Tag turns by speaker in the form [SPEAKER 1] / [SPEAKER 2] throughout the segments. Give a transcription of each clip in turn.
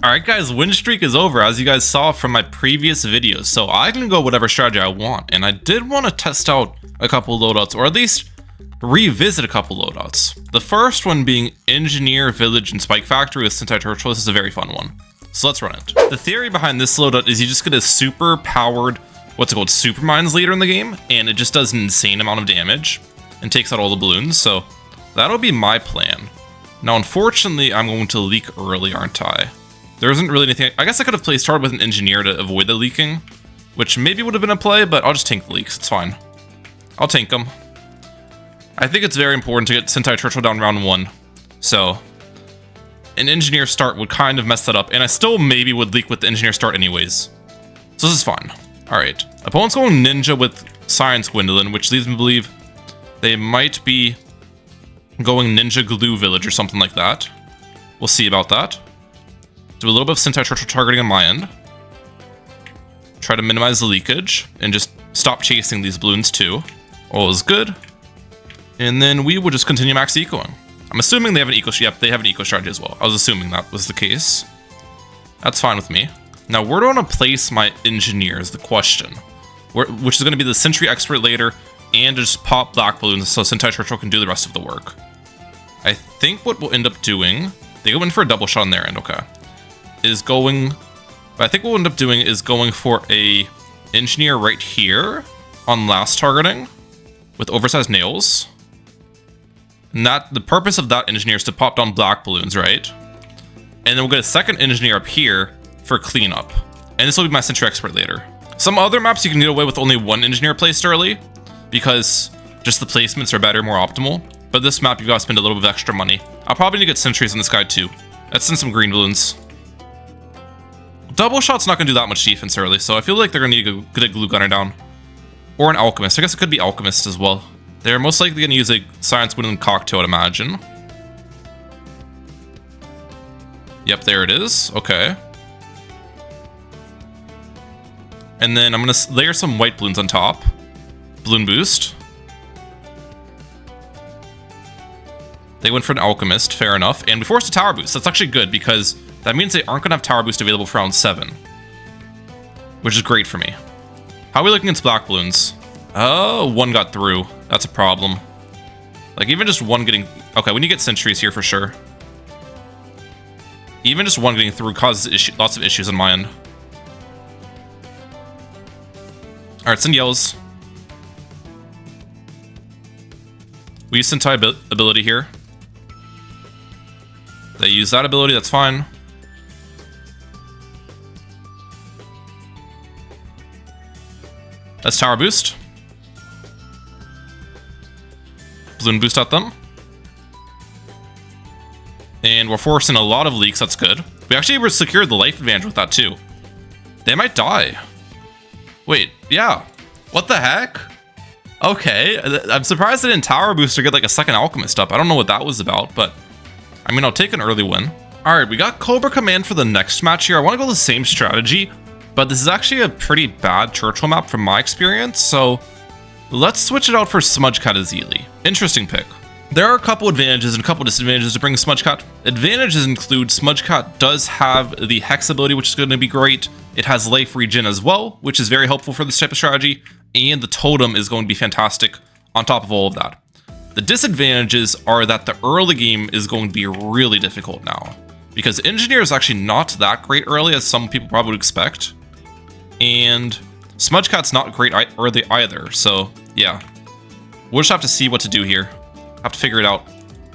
[SPEAKER 1] Alright guys, win streak is over, as you guys saw from my previous videos, so I can go whatever strategy I want, and I did want to test out a couple loadouts, or at least revisit a couple loadouts. The first one being Engineer, Village, and Spike Factory with Sentai Turtle. This is a very fun one, so let's run it. The theory behind this loadout is you just get a super powered, super mines later in the game, and it just does an insane amount of damage, and takes out all the balloons, so that'll be my plan. Now unfortunately, I'm going to leak early, aren't I? There isn't really anything. I guess I could have placed hard with an engineer to avoid the leaking, which maybe would have been a play, but I'll just tank the leaks. It's fine. I'll tank them. I think it's very important to get Sentai Turtle down round 1. So an engineer start would kind of mess that up, and I still maybe would leak with the engineer start anyways. So this is fine. Alright. Opponent's going ninja with Science Gwendolyn, which leads me to believe they might be going ninja glue village or something like that. We'll see about that. Do a little bit of Sentai Turtle targeting on my end. Try to minimize the leakage and just stop chasing these balloons too. All is good. And then we will just continue max ecoing. I'm assuming they have an eco. Yep, they have an eco strategy as well. I was assuming that was the case. That's fine with me. Now, where do I want to place my engineer is the question. Which is going to be the Sentry Expert later, and just pop black balloons so Sentai Turtle can do the rest of the work. I think what we'll end up doing, they go in for a double shot on their end, okay. I think what we'll end up doing is going for a engineer right here on last targeting with oversized nails. And the purpose of that engineer is to pop down black balloons, right? And then we'll get a second engineer up here for cleanup. And this will be my Sentry Expert later. Some other maps you can get away with only one engineer placed early because just the placements are better, more optimal. But this map, you've got to spend a little bit of extra money. I'll probably need to get sentries in this guy too. Let's send some green balloons. Double shot's not going to do that much defense early, so I feel like they're going to need to get a glue gunner down. Or an alchemist. I guess it could be alchemist as well. They're most likely going to use a Science Gwendolyn cocktail, I'd imagine. Yep, there it is. Okay. And then I'm going to layer some white balloons on top. Balloon boost. They went for an alchemist, fair enough. And we forced a tower boost. That's actually good because that means they aren't going to have tower boost available for round 7. Which is great for me. How are we looking against black balloons? Oh, one got through. That's a problem. Like, even just one getting... Okay, we need to get sentries here for sure. Even just one getting through causes lots of issues on my end. Alright, send yellows. We use Sentai ability here. They use that ability, that's fine. That's tower boost. Balloon boost at them. And we're forcing a lot of leaks, that's good. We actually secured the life advantage with that too. They might die. Wait, yeah. What the heck? Okay, I'm surprised they didn't tower boost or get like a second alchemist up. I don't know what that was about, but I mean, I'll take an early win. All right, we got Cobra Command for the next match here. I want to go the same strategy, but this is actually a pretty bad Churchill map from my experience, so let's switch it out for Smudge Catt Azili. Interesting pick. There are a couple advantages and a couple disadvantages to bring Smudge Catt. Advantages include Smudge Catt does have the Hex ability, which is going to be great. It has life regen as well, which is very helpful for this type of strategy, and the totem is going to be fantastic on top of all of that. The disadvantages are that the early game is going to be really difficult now, because Engineer is actually not that great early as some people probably would expect. And Smudge Catt's not great early either, so yeah. We'll just have to see what to do here. Have to figure it out.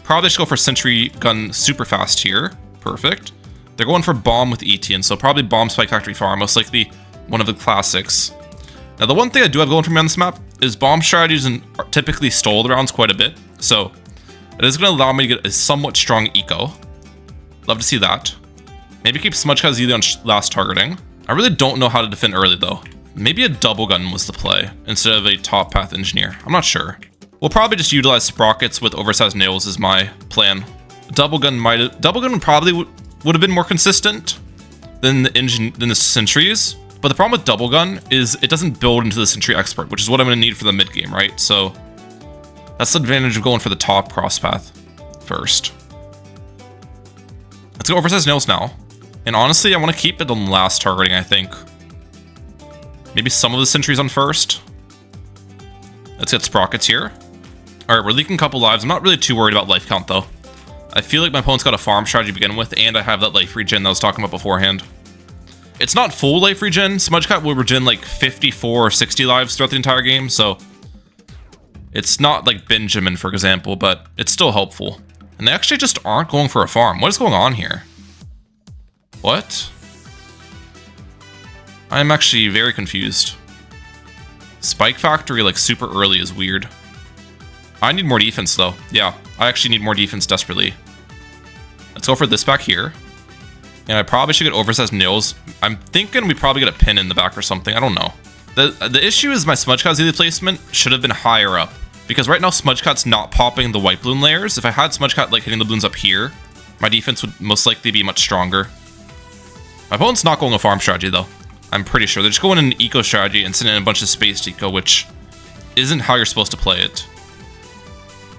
[SPEAKER 1] Probably should go for Sentry Gun super fast here. Perfect. They're going for Bomb with Etienne, so probably Bomb Spike Factory Farm, most likely one of the classics. Now the one thing I do have going for me on this map is bomb strategies and typically stall the rounds quite a bit, so it is going to allow me to get a somewhat strong eco. Love to see that. Maybe keep Smudge Catt Azili on last targeting. I really don't know how to defend early though. Maybe a double gun was the play instead of a top path engineer. I'm not sure. We'll probably just utilize sprockets with oversized nails is my plan. Double gun probably would have been more consistent than the sentries. But the problem with double gun is it doesn't build into the Sentry Expert, which is what I'm going to need for the mid game, right? So that's the advantage of going for the top cross path first. Let's go oversized nails now. And honestly, I want to keep it on last targeting, I think. Maybe some of the sentries on first. Let's get sprockets here. Alright, we're leaking a couple lives. I'm not really too worried about life count, though. I feel like my opponent's got a farm strategy to begin with, and I have that life regen that I was talking about beforehand. It's not full life regen. Smudge Catt will regen like 54 or 60 lives throughout the entire game, so it's not like Benjamin, for example, but it's still helpful. And they actually just aren't going for a farm. What is going on here? What? I'm actually very confused. Spike Factory like super early is weird. I need more defense though. Yeah, I actually need more defense desperately. Let's go for this back here. And I probably should get oversized nails. I'm thinking we probably get a pin in the back or something. I don't know. The issue is my Smudge Catt Zealey placement should have been higher up. Because right now Smudge Catt's not popping the white balloon layers. If I had Smudge Catt like hitting the balloons up here, my defense would most likely be much stronger. My opponent's not going a farm strategy though. I'm pretty sure. They're just going in an eco strategy and sending in a bunch of spaced eco, which isn't how you're supposed to play it.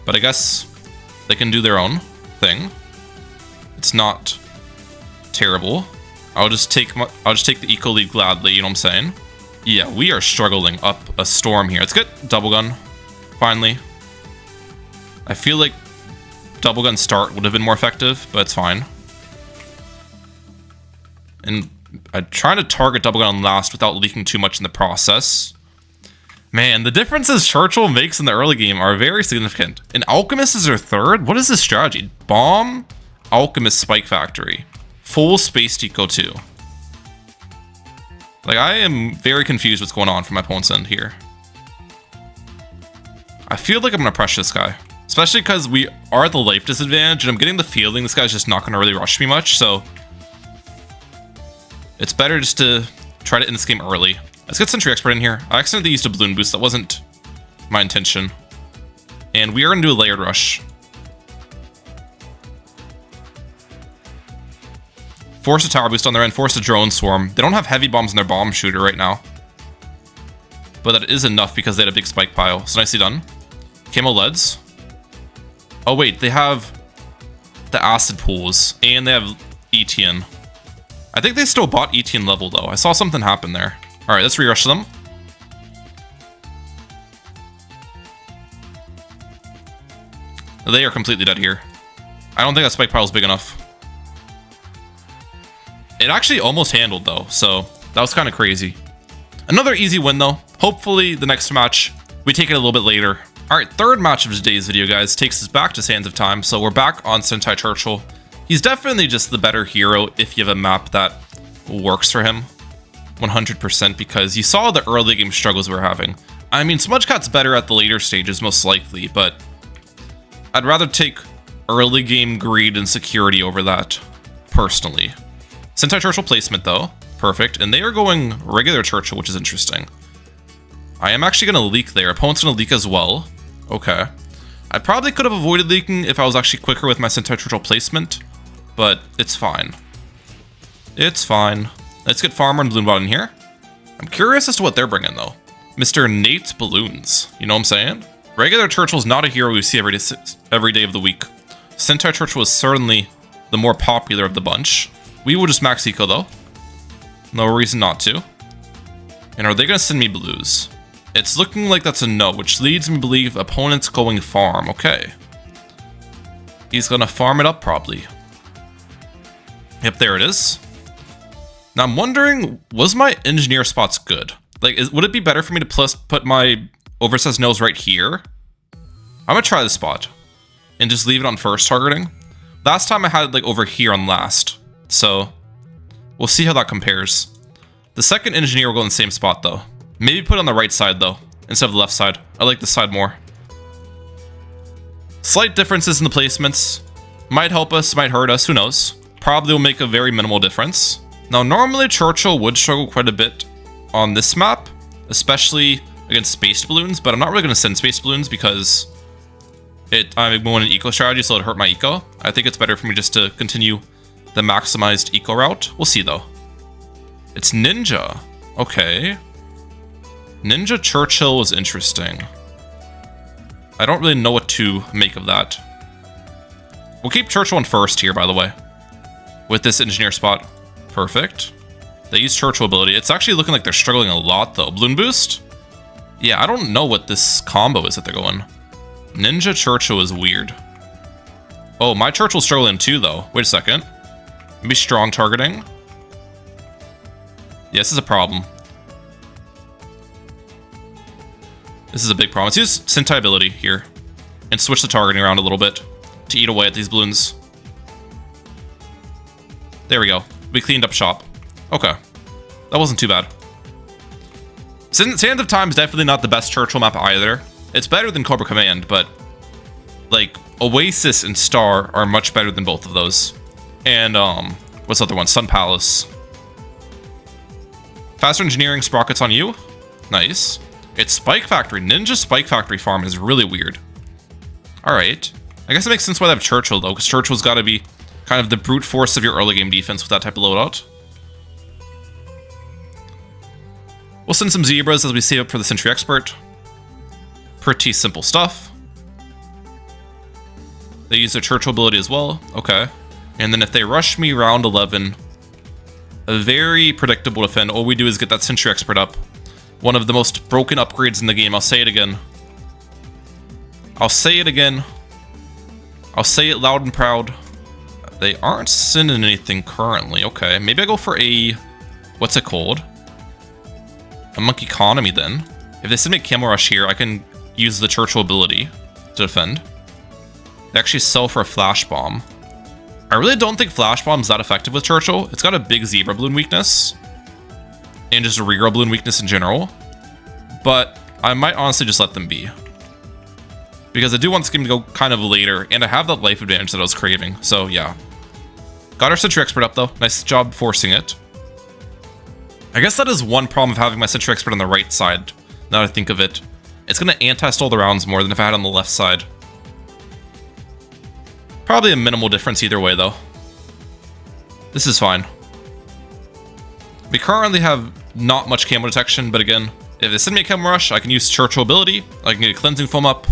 [SPEAKER 1] But I guess they can do their own thing. It's not terrible. I'll just take the eco lead gladly, you know what I'm saying? Yeah, we are struggling up a storm here. Let's get double gun, finally. I feel like double gun start would have been more effective, but it's fine. And I'm trying to target double gun on last without leaking too much in the process. Man, the differences Churchill makes in the early game are very significant. And Alchemist is their third? What is this strategy? Bomb, Alchemist, Spike Factory. Full Space Eco 2. Like, I am very confused what's going on from my opponent's end here. I feel like I'm going to pressure this guy. Especially because we are at the life disadvantage, and I'm getting the feeling this guy's just not going to really rush me much, so it's better just to try to end this game early. Let's get Sentry Expert in here. I accidentally used a balloon boost. That wasn't my intention. And we are going to do a layered rush. Force a tower boost on their end. Force a drone swarm. They don't have heavy bombs in their bomb shooter right now. But that is enough because they had a big spike pile. So nicely done. Camo leads. Oh wait, they have the acid pools. And they have Etienne. I think they still bought Etienne level though. I saw something happen there. Alright, let's re-rush them. They are completely dead here. I don't think that spike pile is big enough. It actually almost handled though, so that was kind of crazy. Another easy win though. Hopefully the next match, we take it a little bit later. Alright, third match of today's video, guys, takes us back to Sands of Time. So we're back on Sentai Churchill. He's definitely just the better hero if you have a map that works for him. 100%, because you saw the early game struggles we're having. I mean, Smudge Catt's better at the later stages, most likely, but I'd rather take early game greed and security over that, personally. Sentai Churchill placement, though. Perfect. And they are going regular Churchill, which is interesting. I am actually going to leak there. Opponent's going to leak as well. Okay. I probably could have avoided leaking if I was actually quicker with my Sentai Churchill placement, but it's fine. It's fine. Let's get Farmer and Balloonbot in here. I'm curious as to what they're bringing, though. Mr. Nate's Balloons. You know what I'm saying? Regular Churchill's not a hero we see every day of the week. Sentai Churchill is certainly the more popular of the bunch. We will just max eco, though. No reason not to. And are they going to send me blues? It's looking like that's a no, which leads me to believe opponent's going farm. Okay. He's going to farm it up, probably. Yep, there it is. Now, I'm wondering, was my engineer spots good? Like, would it be better for me to put my oversized nose right here? I'm going to try this spot and just leave it on first targeting. Last time I had it, like, over here on last. So, we'll see how that compares. The second engineer will go in the same spot, though. Maybe put it on the right side, though, instead of the left side. I like this side more. Slight differences in the placements. Might help us, might hurt us, who knows. Probably will make a very minimal difference. Now, normally Churchill would struggle quite a bit on this map, especially against Space Balloons, but I'm not really going to send Space Balloons because I'm going an eco strategy, so it'll hurt my eco. I think it's better for me just to continue the maximized eco route. We'll see, though. It's Ninja. Okay. Ninja Churchill is interesting. I don't really know what to make of that. We'll keep Churchill on first here, by the way, with this engineer spot. Perfect. They use Churchill ability. It's actually looking like they're struggling a lot, though. Balloon boost? Yeah, I don't know what this combo is that they're going. Ninja Churchill is weird. Oh, my Churchill's struggling too, though. Wait a second. Maybe strong targeting? Yeah, this is a problem. This is a big problem. Let's use Sentai ability here. And switch the targeting around a little bit to eat away at these balloons. There we go. We cleaned up shop. Okay. That wasn't too bad. Sands of Time is definitely not the best Churchill map either. It's better than Cobra Command, but like Oasis and Star are much better than both of those. And what's the other one? Sun Palace. Faster Engineering Sprockets on you. Nice. It's Spike Factory. Ninja Spike Factory farm is really weird. Alright. I guess it makes sense why they have Churchill though, because Churchill's got to be kind of the brute force of your early game defense with that type of loadout. We'll send some Zebras as we save up for the Sentry Expert. Pretty simple stuff. They use their Churchill ability as well. Okay. And then if they rush me round 11, a very predictable defend. All we do is get that Sentry Expert up. One of the most broken upgrades in the game. I'll say it again. I'll say it again. I'll say it loud and proud. They aren't sending anything currently. Okay. Maybe I go for a... what's it called? A Monkey Economy then. If they send me Camel Rush here, I can use the Churchill ability to defend. They actually sell for a Flash Bomb. I really don't think Flash Bomb's that effective with Churchill. It's got a big Zebra Balloon weakness. And just a regrow balloon weakness in general. But I might honestly just let them be. Because I do want this game to go kind of later, and I have that life advantage that I was craving. So yeah. Got our Sentry Expert up though. Nice job forcing it. I guess that is one problem of having my Sentry Expert on the right side, now that I think of it. It's going to anti-stall the rounds more than if I had on the left side. Probably a minimal difference either way, though. This is fine. We currently have not much camo detection, but again, if they send me a camo rush, I can use Churchill ability. I can get a cleansing foam up.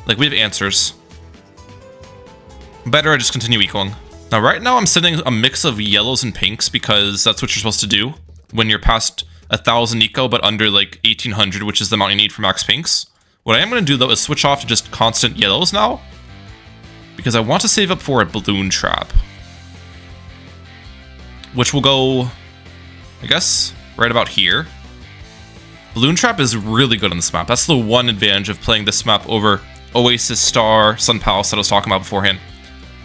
[SPEAKER 1] Like, we have answers. Better I just continue ecoing. Now, right now, I'm sending a mix of yellows and pinks because that's what you're supposed to do when you're past 1,000 eco, but under like 1,800, which is the amount you need for max pinks. What I am going to do, though, is switch off to just constant yellows now, because I want to save up for a balloon trap, which will go, I guess, right about here. Balloon trap is really good on this map. That's the one advantage of playing this map over Oasis, Star, Sun Palace that I was talking about beforehand.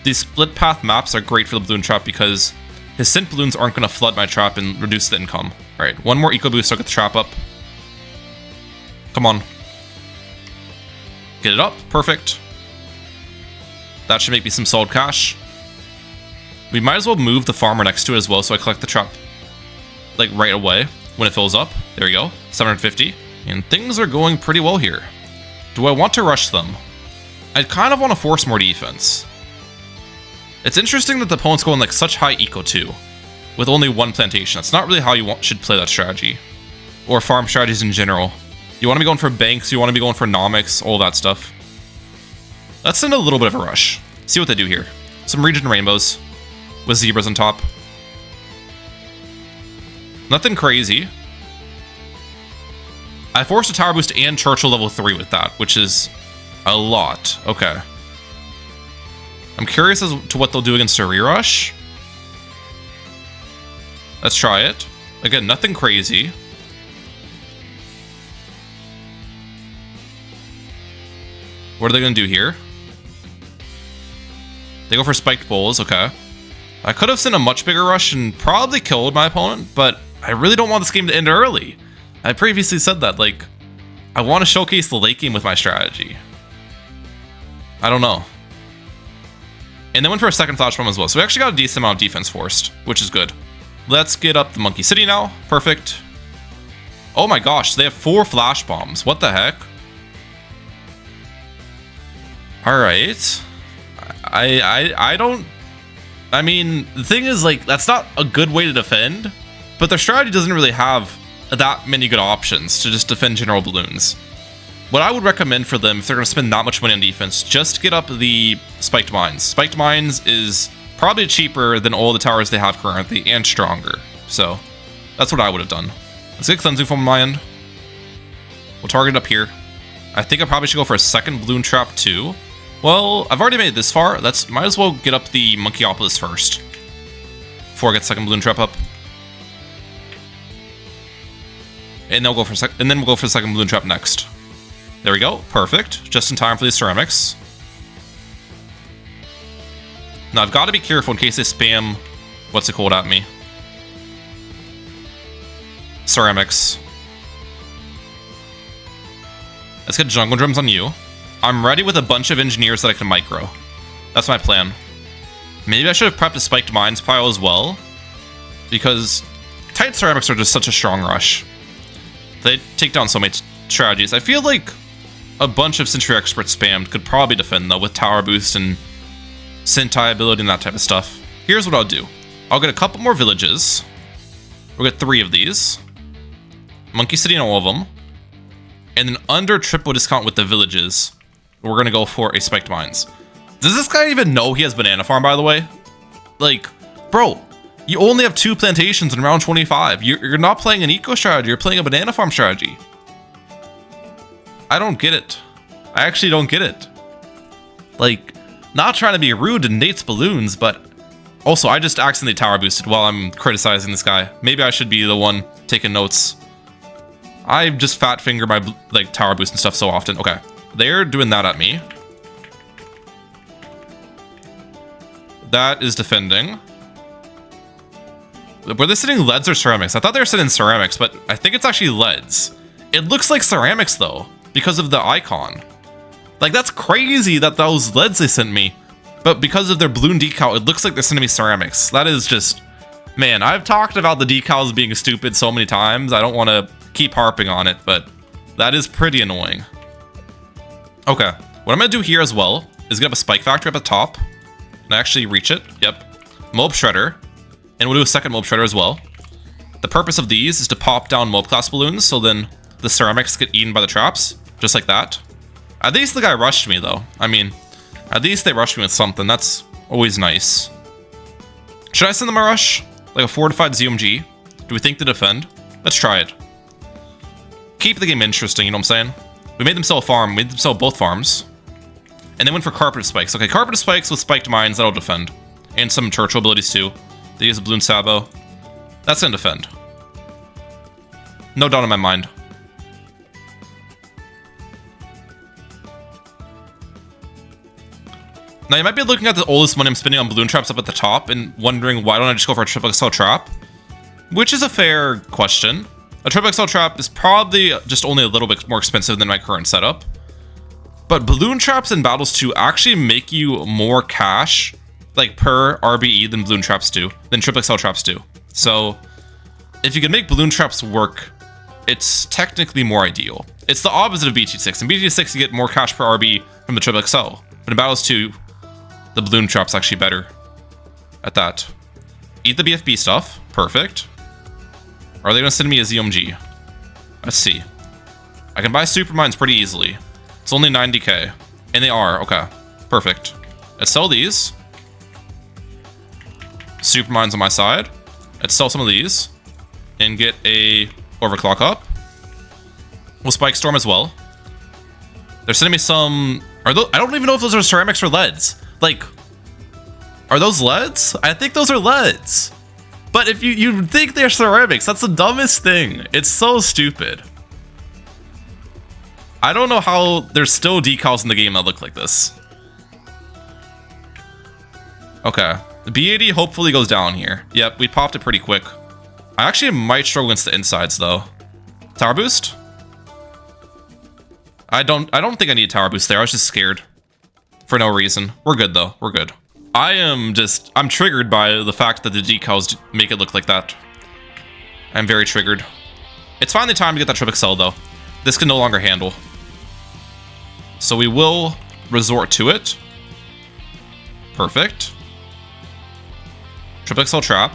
[SPEAKER 1] These split path maps are great for the balloon trap because his Scent Balloons aren't going to flood my trap and reduce the income. Alright, one more eco boost, I'll get the trap up. Come on. Get it up, perfect. That should make me some solid cash. We might as well move the farmer next to it as well so I collect the trap like right away when it fills up. There we go, 750. And things are going pretty well here. Do I want to rush them? I kind of want to force more defense. It's interesting that the opponent's going like such high eco too, with only one plantation. That's not really how you should play that strategy, or farm strategies in general. You want to be going for banks, you want to be going for nomics, all that stuff. Let's send a little bit of a rush. See what they do here. Some region rainbows with zebras on top. Nothing crazy. I forced a tower boost and Churchill level 3 with that, which is a lot. Okay. I'm curious as to what they'll do against a re-rush. Let's try it. Again, nothing crazy. What are they going to do here? They go for spiked bowls, okay. I could have sent a much bigger rush and probably killed my opponent, but I really don't want this game to end early. I previously said that, like, I want to showcase the late game with my strategy. I don't know. And they went for a second flash bomb as well, so we actually got a decent amount of defense forced, which is good. Let's get up the Monkey City now. Perfect. Oh my gosh, they have 4 flash bombs. What the heck? Alright. I don't... I mean, the thing is, like, that's not a good way to defend, but their strategy doesn't really have that many good options to just defend general balloons. What I would recommend for them, if they're going to spend that much money on defense, just get up the Spiked Mines. Spiked Mines is Probably cheaper than all the towers they have currently, and stronger. So, that's what I would have done. Let's get Cleansing Foam on my end. We'll target it up here. I think I probably should go for a second Bloon Trap too. Well, I've already made it this far. Might as well get up the Monkeyopolis first. Before I get second Bloon Trap up. And then we'll go for the second Bloon Trap next. There we go. Perfect. Just in time for these ceramics. Now I've got to be careful in case they spam what's it called at me. Ceramics. Let's get jungle drums on you. I'm ready with a bunch of engineers that I can micro. That's my plan. Maybe I should have prepped a spiked mines pile as well, because tight ceramics are just such a strong rush. They take down so many strategies. I feel like a bunch of Sentry Experts spammed could probably defend though with tower boost and Sentai ability and that type of stuff. Here's what I'll do. I'll get a couple more villages. We'll get 3 of these. Monkey City and all of them. And then under triple discount with the villages, we're gonna go for a spiked mines. Does this guy even know he has banana farm, by the way? Like, bro, you only have 2 plantations in round 25. You're not playing an eco strategy, you're playing a banana farm strategy. I don't get it. I actually don't get it. Like, not trying to be rude to Nate's balloons, but also I just accidentally tower boosted while I'm criticizing this guy. Maybe I should be the one taking notes. I just fat finger my like tower boost and stuff so often. Okay, they're doing that at me. That is defending. Were they sitting leads or ceramics? I thought they were sitting ceramics, but I think it's actually leads. It looks like ceramics though, because of the icon. Like, that's crazy that those leads they sent me, but because of their balloon decal, it looks like they're sending me ceramics. That is just, man, I've talked about the decals being stupid so many times. I don't want to keep harping on it, but that is pretty annoying. Okay, what I'm gonna do here as well is get up a spike factory up at the top and actually reach it. Yep, mob shredder, and we'll do a second mob shredder as well. The purpose of these is to pop down mob class balloons, so then the ceramics get eaten by the traps, just like that. At least the guy rushed me though. I mean, at least they rushed me with something. That's always nice. Should I send them a rush? Like a fortified ZMG? Do we think to defend? Let's try it. Keep the game interesting, you know what I'm saying? We made them sell a farm, we made them sell both farms. And then went for carpeted spikes. Okay, carpeted spikes with spiked mines, that'll defend. And some Churchill abilities too. They use a Bloon Sabo. That's gonna defend. No doubt in my mind. Now you might be looking at the oldest money I'm spending on balloon traps up at the top and wondering why don't I just go for a triple XL trap? Which is a fair question. A triple XL trap is probably just only a little bit more expensive than my current setup. But balloon traps in Battles 2 actually make you more cash, like per RBE than balloon traps do, than triple XL traps do. So if you can make balloon traps work, it's technically more ideal. It's the opposite of BT6. In BT6 you get more cash per RB from the triple XL. But in Battles 2, the balloon trap's actually better at that. Eat the BFB stuff. Perfect. Are they gonna send me a ZMG? Let's see. I can buy super mines pretty easily. It's only 90k. And they are. Okay. Perfect. Let's sell these. Super mines on my side. Let's sell some of these. And get a overclock up. We'll spike storm as well. They're sending me some... I don't even know if those are ceramics or leads. Like, are those leads? I think those are leads. But if you think they're ceramics, that's the dumbest thing. It's so stupid. I don't know how there's still decals in the game that look like this. Okay. The B80 hopefully goes down here. Yep, we popped it pretty quick. I actually might struggle against the insides though. Tower boost? I don't think I need a tower boost there. I was just scared. For no reason. We're good though. We're good. I'm triggered by the fact that the decals make it look like that. I'm very triggered. It's finally time to get that triple XL though. This can no longer handle. So we will resort to it. Perfect. Triple XL trap.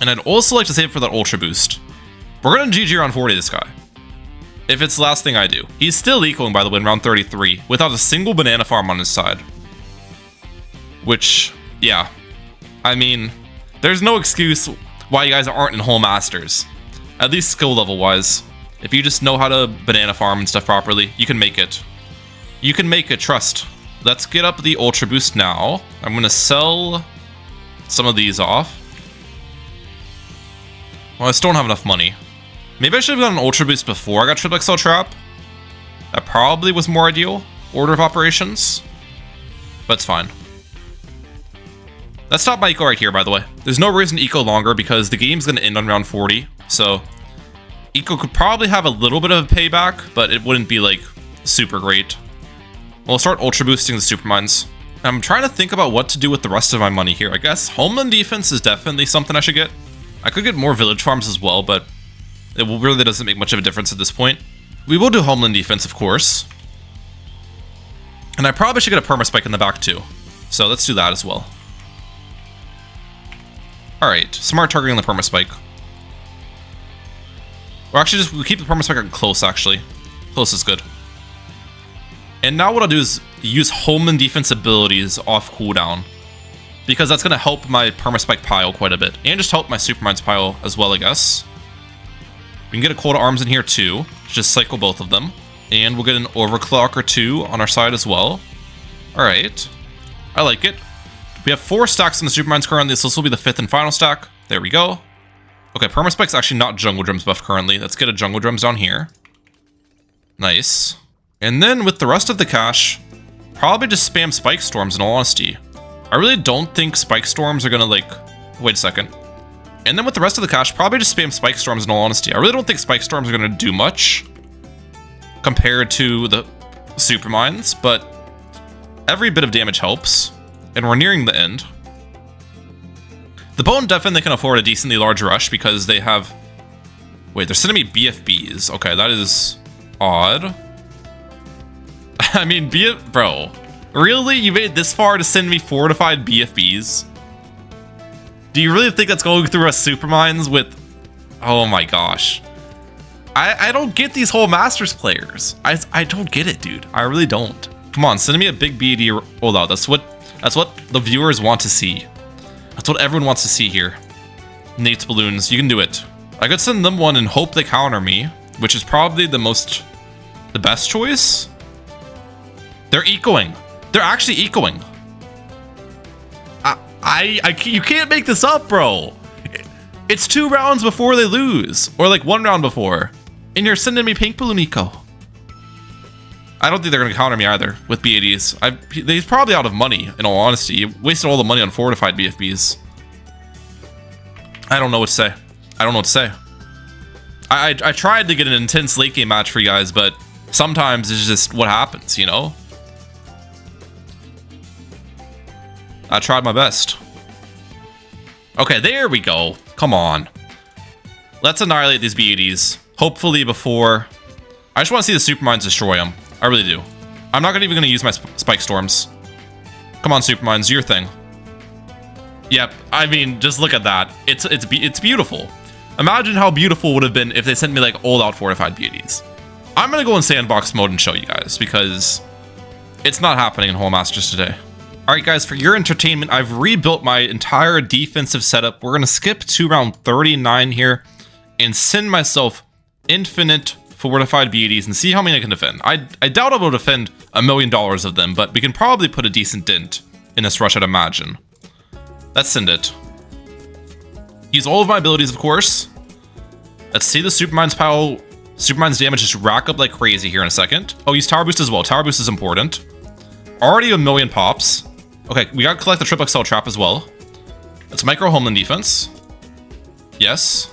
[SPEAKER 1] And I'd also like to save it for that ultra boost. We're gonna GG around 40 this guy. If it's the last thing I do. He's still ecoing, by the way, in round 33, without a single banana farm on his side. Which, yeah. I mean, there's no excuse why you guys aren't in whole masters. At least skill level wise. If you just know how to banana farm and stuff properly, you can make it. You can make it, trust. Let's get up the Ultra Boost now. I'm gonna sell some of these off. Well, I still don't have enough money. Maybe I should have gotten an Ultra Boost before I got Triple XL Trap. That probably was more ideal order of operations. But it's fine. Let's stop my eco right here, by the way. There's no reason to eco longer because the game's gonna end on round 40. So eco could probably have a little bit of a payback, but it wouldn't be like super great. We'll start Ultra Boosting the Supermines. I'm trying to think about what to do with the rest of my money here. I guess Homeland Defense is definitely something I should get. I could get more village farms as well, but it really doesn't make much of a difference at this point. We will do Homeland Defense, of course. And I probably should get a Perma Spike in the back too. So let's do that as well. Alright, smart targeting the Perma Spike. Or actually, we'll keep the Perma Spike close, actually. Close is good. And now what I'll do is use Homeland Defense abilities off cooldown. Because that's going to help my Perma Spike pile quite a bit. And just help my Supermines pile as well, I guess. We can get a Cold Arms in here too. Just cycle both of them. And we'll get an Overclock or two on our side as well. Alright. I like it. We have 4 stacks in the Supermines currently, so this will be the 5th and final stack. There we go. Okay, Perma Spike's actually not Jungle Drums buff currently. Let's get a Jungle Drums down here. Nice. And then with the rest of the cash, probably just spam Spike Storms in all honesty. I really don't think Spike Storms are gonna like... Wait a second. And then with the rest of the cash, probably just spam Spike Storms in all honesty. I really don't think Spike Storms are gonna do much compared to the Supermines, but every bit of damage helps. And we're nearing the end. The Bone definitely can afford a decently large rush because they have... Wait, they're sending me BFBs. Okay, that is odd. I mean, bro, really? You made it this far to send me fortified BFBs? Do you really think that's going through us Supermines with... Oh my gosh. I don't get these whole Masters players. I don't get it, dude. I really don't. Come on, send me a big BD rollout. That's what the viewers want to see. That's what everyone wants to see here. Nate's Bloons, you can do it. I could send them one and hope they counter me, which is probably the best choice. They're ecoing. They're actually ecoing. You can't make this up, bro. It's 2 rounds before they lose, or like 1 round before, and you're sending me Pink Balloon eco. I don't think they're gonna counter me either with B80s. They're probably out of money, in all honesty. You wasted all the money on fortified BFBs. I don't know what to say. I don't know what to say. I tried to get an intense late game match for you guys, but sometimes it's just what happens, you know? I tried my best. Okay, there we go. Come on. Let's annihilate these B80s. Hopefully before... I just want to see the Supermines destroy them. I really do. I'm not even going to use my Spike Storms. Come on, Supermines, do your thing. Yep, I mean, just look at that. It's beautiful. Imagine how beautiful it would have been if they sent me like all-out fortified beauties. I'm going to go in Sandbox mode and show you guys because it's not happening in Whole Masters today. Alright guys, for your entertainment, I've rebuilt my entire defensive setup. We're going to skip to round 39 here and send myself infinite fortified beauties and see how many I can defend. I doubt I will defend $1 million of them, but we can probably put a decent dent in this rush, I'd imagine. Let's send it. Use all of my abilities, of course. Let's see the Supermines pile. Supermines damage just rack up like crazy here in a second. Oh, use Tower Boost as well. Tower Boost is important. Already 1 million pops. Okay, we gotta collect the Triple XL Trap as well. Let's micro Homeland Defense. Yes.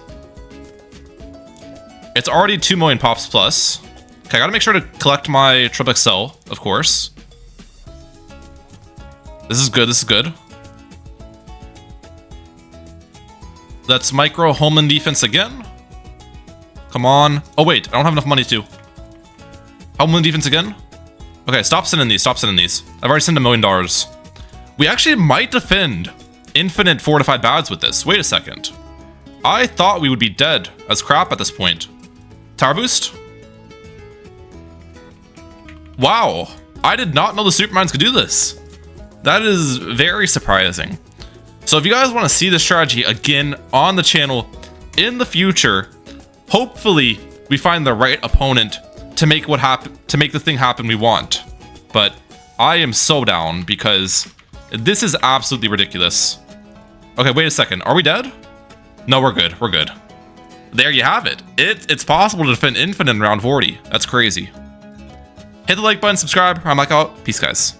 [SPEAKER 1] It's already 2 million pops plus. Okay, I gotta make sure to collect my Triple XL, of course. This is good, this is good. Let's micro Homeland Defense again. Come on. Oh wait, I don't have enough money to. Homeland Defense again. Okay, stop sending these, stop sending these. I've already sent $1 million. We actually might defend infinite fortified bads with this. Wait a second. I thought we would be dead as crap at this point. Tower Boost? Wow. I did not know the Supermines could do this. That is very surprising. So if you guys want to see this strategy again on the channel in the future, hopefully we find the right opponent to make the thing happen we want. But I am so down because this is absolutely ridiculous. Okay, wait a second. Are we dead? No, we're good. We're good. There you have it. It's possible to defend infinite in round 40. That's crazy. Hit the like button, subscribe. I'm like out. Peace, guys.